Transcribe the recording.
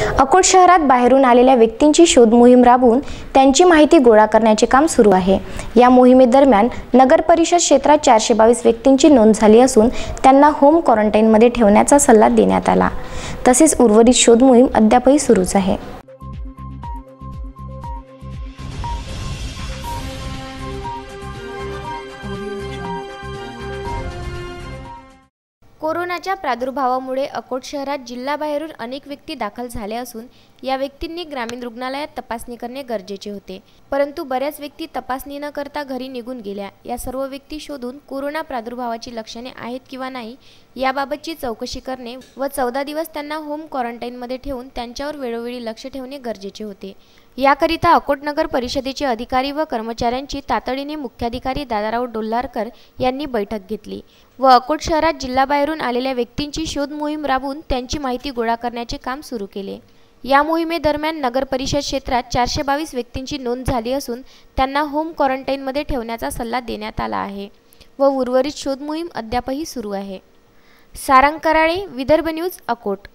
अकोट शहरात बाहेरून आलेल्या व्यक्तींची शोध मोहीम राबवून त्यांची माहिती गोळा करण्याचे काम सुरू आहे। या मोहिमेदरम्यान नगर परिषद क्षेत्रात 422 व्यक्तींची नोंद झाली असून त्यांना होम क्वारंटाईनमध्ये ठेवण्याचा सल्ला देण्यात आला। तसेच उर्वरित शोध मोहीम अद्यापही सुरूच आहे। कोरोनाच्या प्रादुर्भावामुळे अकोट शहरात जिल्ह्याबाहेरून अनेक व्यक्ती दाखल झाल्या असून या व्यक्तींनी ग्रामीण रुग्णालयात तपासणी करणे गरजेचे होते, परंतु बऱ्याच व्यक्ती तपासणी न करता घरी निघून गेल्या। या सर्व व्यक्ती शोधून कोरोना प्रादुर्भावाची लक्षणे आहेत किंवा नाही याबाबतची चौकशी करणे व 14 दिवस त्यांना होम क्वारंटाईनमध्ये ठेवून त्यांच्यावर वेळोवेळी लक्ष ठेवणे गरजेचे होते। याकरिता अकोट नगर परिषदेचे अधिकारी व कर्मचाऱ्यांची तातडीने मुख्याधिकारी दादाराव डोल्हारकर यांनी बैठक घेतली व अकोट शहरात जिल्ह्याबाहेरून आलेल्या व्यक्तींची शोध मोहीम राबवून त्यांची माहिती गोळा करण्याचे काम सुरू केले। या मोहिमेदरम्यान नगर परिषद क्षेत्रात 422 व्यक्तींची नोंद झाली असून त्यांना होम क्वारंटाईनमध्ये ठेवण्याचा सल्ला देण्यात आला आहे व उर्वरित शोध मोहीम अद्यापही सुरू आहे। सारंग कराळे, विदर्भ न्यूज, अकोट।